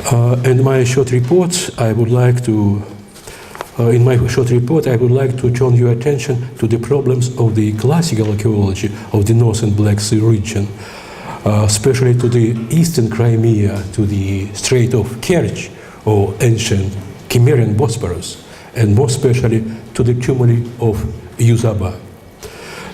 In my short report, I would like to turn your attention to the problems of the classical archaeology of the northern Black Sea region, especially to the eastern Crimea, to the Strait of Kerch, or ancient Cimmerian Bosporus, and more especially to the tumuli of Yuz-Oba.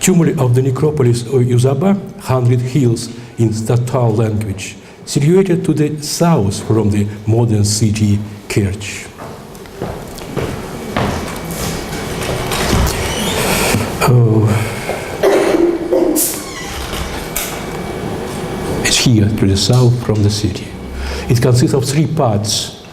Tumuli of the necropolis of Yuz-Oba, 100 hills in Tatar language, situated to the south from the modern city Kerch. It's here to the south from the city. It consists of 3 parts: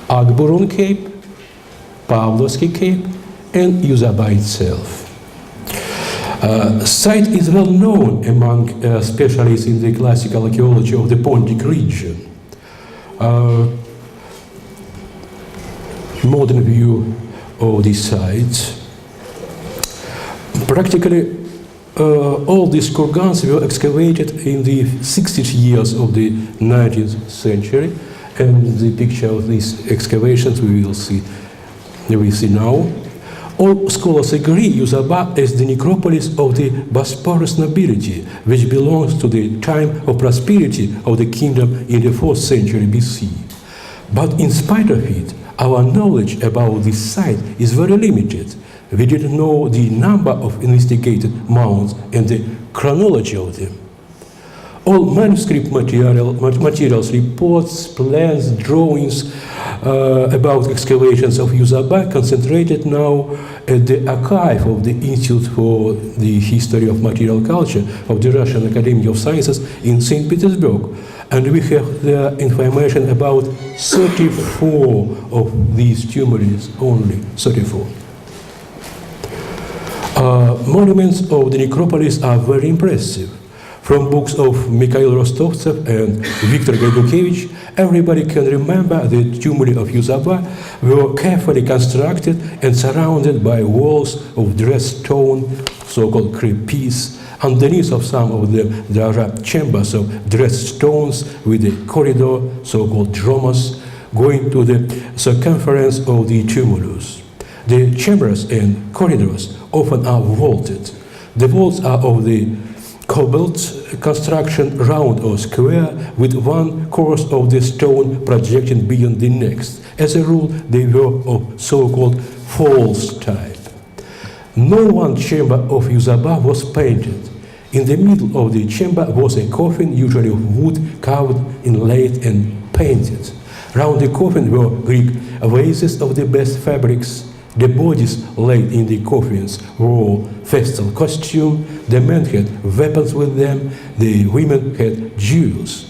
Akburon Cape, Pavlovsky Cape, and Yuz-Oba itself. Site is well known among specialists in the classical archaeology of the Pontic region. Modern view of these sites. Practically all these kurgans were excavated in the 60th years of the 19th century, and the picture of these excavations we will see now. All scholars agree Yuz-Oba is the necropolis of the Bosporus nobility, which belongs to the time of prosperity of the kingdom in the 4th century BC. But in spite of it, our knowledge about this site is very limited. We didn't know the number of investigated mounds and the chronology of them. All manuscript materials, reports, plans, drawings about excavations of Yuz-Oba concentrated now at the archive of the Institute for the History of Material Culture of the Russian Academy of Sciences in St. Petersburg. And we have the information about 34 of these tumuli, only 34. Monuments of the necropolis are very impressive. From books of Mikhail Rostovtsev and Viktor Gaidukevich, everybody can remember the tumuli of Yuz-Oba were carefully constructed and surrounded by walls of dressed stone, so-called crepies. Underneath of some of them, there are chambers of dressed stones with a corridor, so-called dromos, going to the circumference of the tumulus. The chambers and corridors often are vaulted. The vaults are of the cobbled construction, round or square, with one course of the stone projecting beyond the next. As a rule, they were of so-called false type. No one chamber of Yuz-Oba was painted. In the middle of the chamber was a coffin, usually of wood, carved, inlaid, and painted. Round the coffin were Greek vases of the best fabrics. The bodies laid in the coffins wore festal costume. The men had weapons with them. The women had jewels.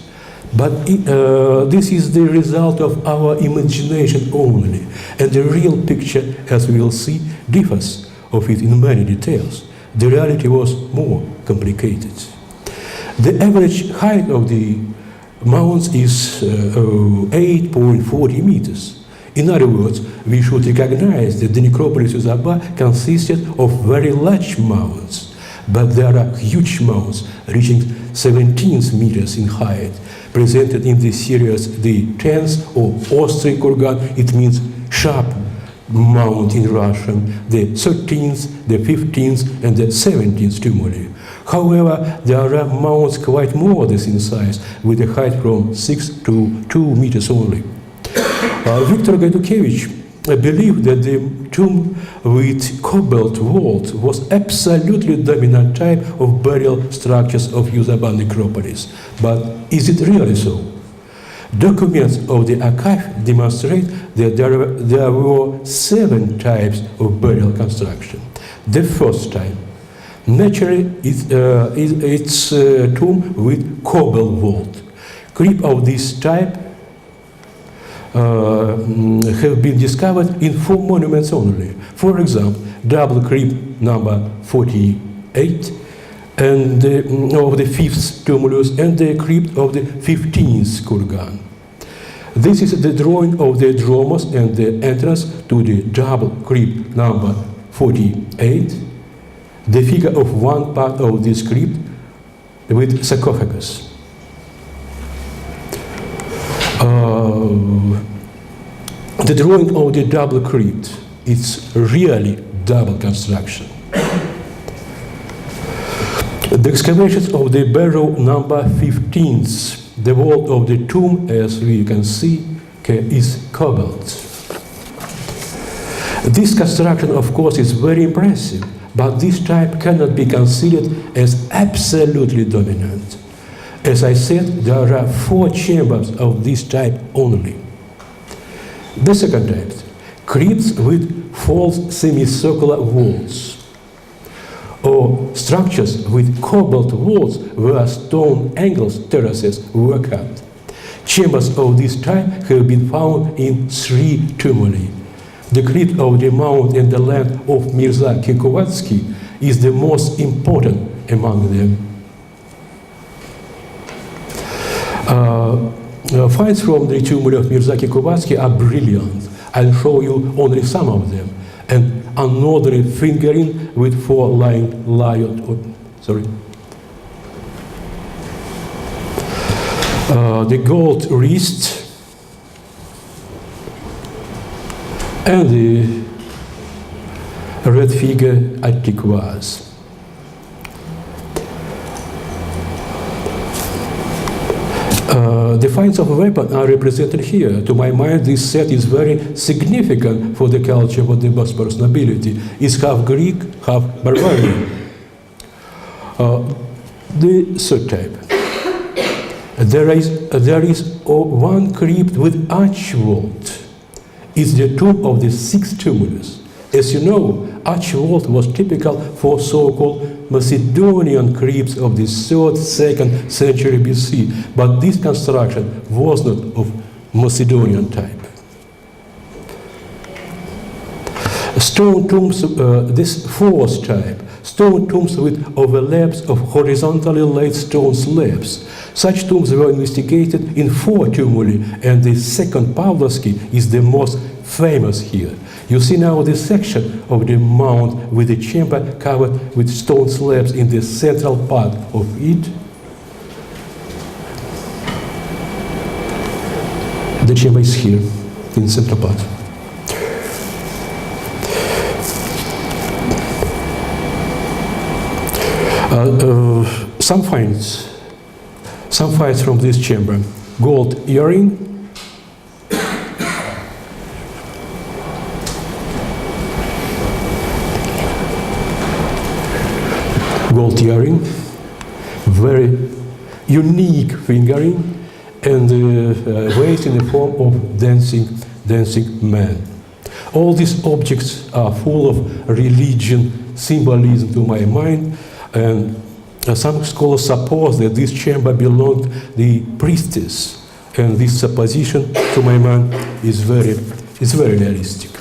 But this is the result of our imagination only, and the real picture, as we will see, differs of it in many details. The reality was more complicated. The average height of the mounds is 8.40 meters. In other words, we should recognize that the necropolis of Yuz-Oba consisted of very large mounds, but there are huge mounds reaching 17 meters in height, presented in the series the 10th or Ostrый kurgan. It means sharp mound in Russian, the 13th, the 15th, and the 17th tumuli. However, there are mounds quite modest in size, with a height from 6 to 2 meters only. Viktor Gaidukevich believed that the tomb with cobbled vault was absolutely dominant type of burial structures of Yuz-Oba necropolis. But is it really so? Documents of the archive demonstrate that there were 7 types of burial construction. The first type, naturally, it's a tomb with cobbled vault. Crypts of this type have been discovered in 4 monuments only. For example, double crypt number 48 and of the 5th tumulus and the crypt of the 15th kurgan. This is the drawing of the dromos and the entrance to the double crypt number 48, the figure of one part of this crypt with sarcophagus. The drawing of the double crypt is really double construction. The excavations of the barrow number 15, the wall of the tomb, as we can see, is cobbled. This construction, of course, is very impressive, but this type cannot be considered as absolutely dominant. As I said, there are 4 chambers of this type only. The second type, crypts with false semicircular walls, or structures with cobbled walls where stone angles, terraces were cut. Chambers of this type have been found in 3 tumuli. The crypt of the mount and the land of Mirza Kikovatsky is the most important among them. Finds from the tumuli of Mirza Kikovatsky are brilliant. I'll show you only some of them. And another fingering with 4 the gold wrist and the red figure at turquoise. The finds of a weapon are represented here. To my mind, this set is very significant for the culture of the Bosporus nobility. It's half Greek, half barbarian. The third type. There is one crypt with arch vault. It's the tomb of the 6th tumulus. As you know, arch vault was typical for so-called Macedonian crypts of the 3rd, 2nd century BC, but this construction was not of Macedonian type. Stone tombs, this 4th type, stone tombs with overlaps of horizontally laid stone slabs. Such tombs were investigated in 4 tumuli, and the 2nd Pavlovsky is the most famous here. You see now this section of the mount with the chamber covered with stone slabs in the central part of it. The chamber is here, in the central part. Some finds from this chamber. Gold earring, very unique fingering, and waist in the form of dancing man. All these objects are full of religion symbolism to my mind, and some scholars suppose that this chamber belonged to the priestess, and this supposition to my mind is very realistic.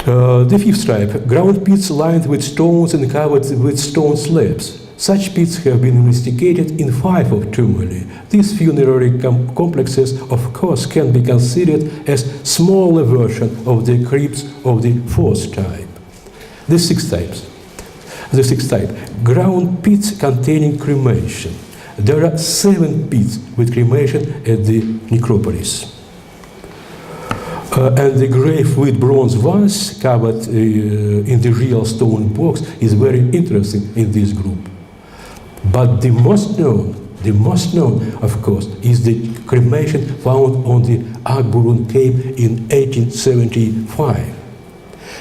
The 5th type, ground pits lined with stones and covered with stone slabs. Such pits have been investigated in 5 of tumuli. These funerary complexes, of course, can be considered as smaller version of the crypts of the 4th type. The 6th type, ground pits containing cremation. There are 7 pits with cremation at the Necropolis. And the grave with bronze vase covered in the real stone box is very interesting in this group. But the most known, of course, is the cremation found on the Akburun Cape in 1875.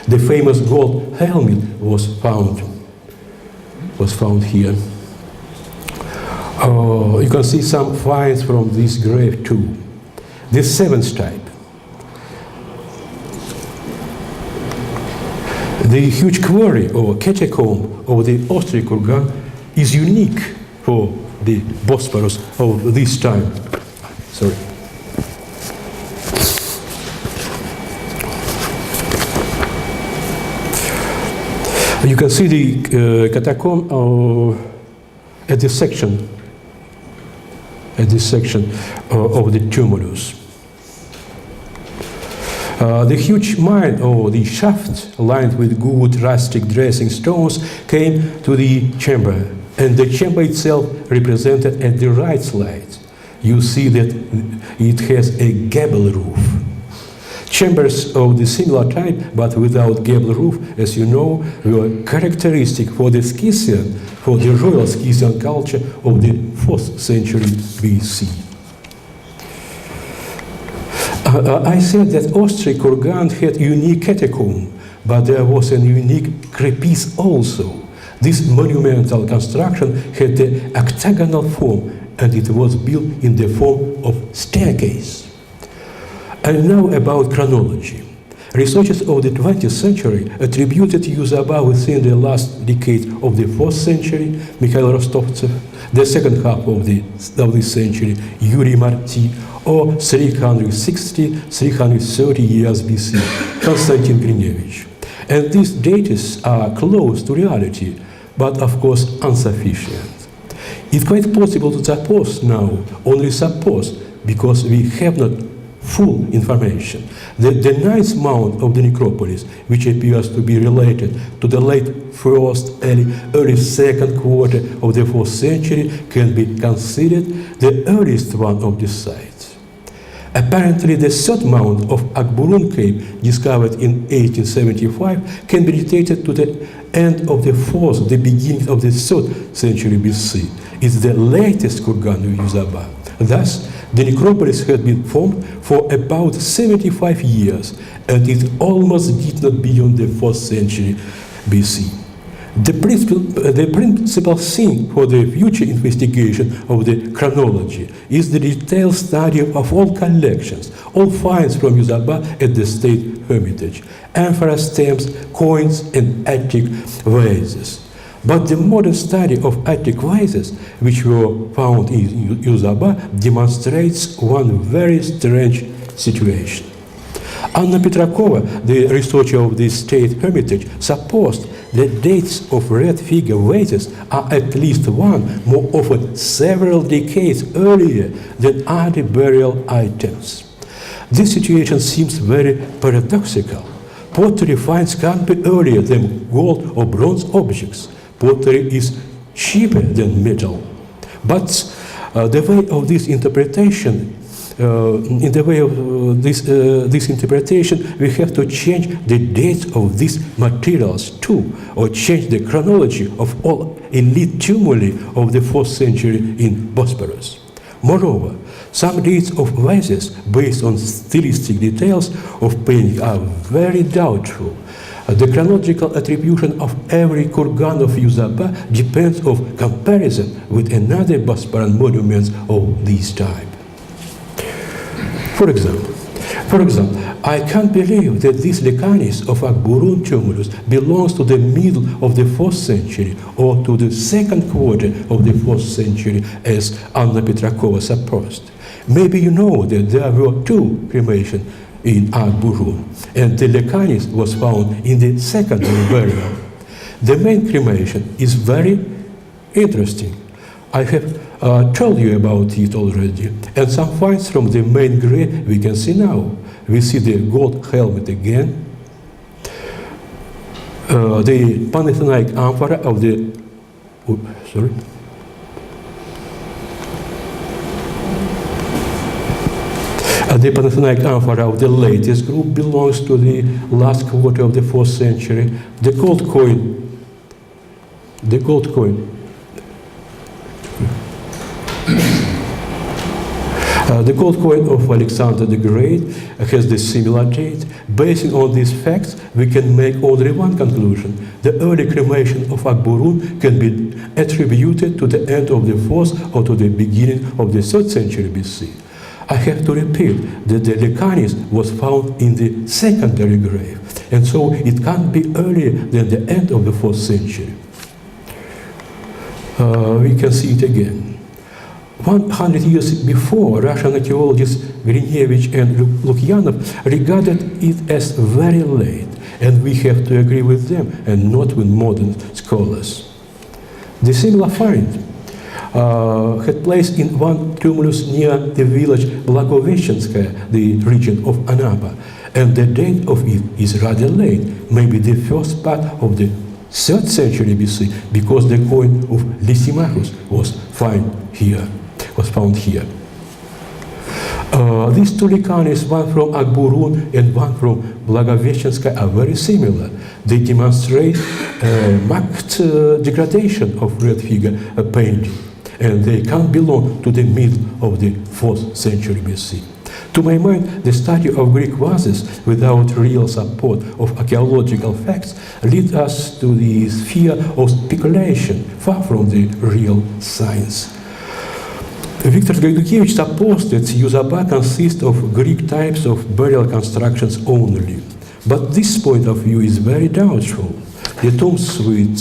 The famous gold helmet was found here. You can see some finds from this grave too. The 7th type. The huge quarry or catacomb of the Ostrikurgan is unique for the Bosporus of this time. Sorry. You can see the catacomb at this section of the tumulus. The huge mine, or the shaft, lined with good rustic dressing stones, came to the chamber, and the chamber itself represented at the right side. you see that it has a gable roof. Chambers of the similar type, but without gable roof, as you know, were characteristic for the Scythian, for the royal Scythian culture of the 4th century BC. I said that Ostry-Kurgan had unique catacomb, but there was a unique crepice also. This monumental construction had the octagonal form, and it was built in the form of staircase. And now about chronology. Researchers of the 20th century attributed Yuz-Oba within the last decade of the 4th century, Mikhail Rostovtsev, the second half of this century, Yuri Marti, or 360-330 years BC, Konstantin Grinevich. And these dates are close to reality, but of course insufficient. It's quite possible to suppose now, only suppose, because we have not full information, that the ninth mound of the necropolis, which appears to be related to the late 1st, early 2nd quarter of the 4th century, can be considered the earliest one of the sites. Apparently, the 3rd mound of Akburun cave, discovered in 1875, can be dated to the end of the 4th, the beginning of the 3rd century BC. It's the latest kurgan of Yuz-Oba. Thus, the necropolis had been formed for about 75 years, and it almost did not beyond the 4th century BC. The principal thing for the future investigation of the chronology is the detailed study of all collections, all finds from Yuz-Oba at the State Hermitage, amphora stamps, coins, and Attic vases. But the modern study of Attic vases, which were found in Yuz-Oba, demonstrates one very strange situation. Anna Petrakova, the researcher of the State Hermitage, supposed that dates of red figure vases are at least one, more often several decades earlier than other burial items. This situation seems very paradoxical. Pottery finds can't be earlier than gold or bronze objects. Pottery is cheaper than metal. But the way of this interpretation, this interpretation, we have to change the dates of these materials too, or change the chronology of all elite tumuli of the 4th century in Bosporus. Moreover, some dates of vases based on stylistic details of painting are very doubtful. The chronological attribution of every kurgan of Yuz-Oba depends on comparison with another Bosporan monuments of this type. For example, I can't believe that this Lekanis of Akburun tumulus belongs to the middle of the 4th century or to the 2nd quarter of the 4th century, as Anna Petrakova supposed. Maybe you know that there were 2 cremations in Akburun, and the Lekanis was found in the secondary burial. The main cremation is very interesting. I have told you about it already, and some finds from the main grave we can see now. We see the gold helmet again, the Panathenaic amphora of the, the Panathenaic amphora of the latest group belongs to the last quarter of the 4th century. The gold coin of Alexander the Great has the similar date. Based on these facts, we can make only one conclusion. The early cremation of Akburun can be attributed to the end of the 4th or to the beginning of the 3rd century BC. I have to repeat that the Lekanis was found in the secondary grave, and so it can't be earlier than the end of the 4th century. We can see it again. 100 years before, Russian archaeologists Grinevich and Lukyanov regarded it as very late, and we have to agree with them and not with modern scholars. The similar find had place in one tumulus near the village Blagoveshchenskaya, the region of Anapa, and the date of it is rather late, maybe the first part of the 3rd century BC, because the coin of Lysimachus was found here. These two licanis, one from Akburun and one from Blagoveshchenskaya, are very similar. They demonstrate marked degradation of red figure painting, and they can belong to the middle of the 4th century BC. To my mind, the study of Greek vases without real support of archaeological facts leads us to the sphere of speculation, far from the real science. Viktor Gaidukevich supposed that Yuz-Oba consists of Greek types of burial constructions only. But this point of view is very doubtful. The tombs with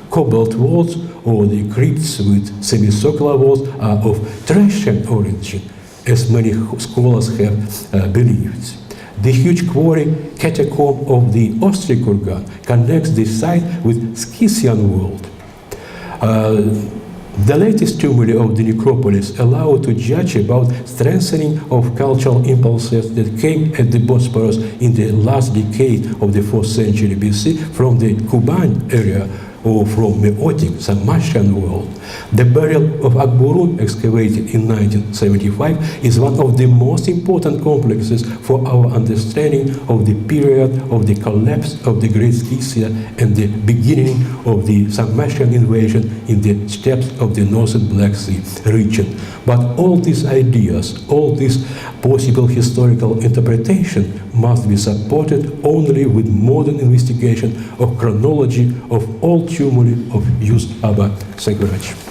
cobalt walls or the crypts with semicircular walls are of Thracian origin, as many scholars have believed. The huge quarry catacomb of the Ostrikurgan connects this site with Scythian world. The latest tumuli of the Necropolis allow to judge about strengthening of cultural impulses that came at the Bosporus in the last decade of the 4th century BC from the Kuban area or from Meotic, Sarmatian world. The burial of Akburun, excavated in 1975, is one of the most important complexes for our understanding of the period of the collapse of the Great Scythia and the beginning of the Sarmatian invasion in the steppes of the northern Black Sea region. But all these ideas, all this possible historical interpretation must be supported only with modern investigation of chronology of all tumuli of Yuz-Oba. Thank you very much.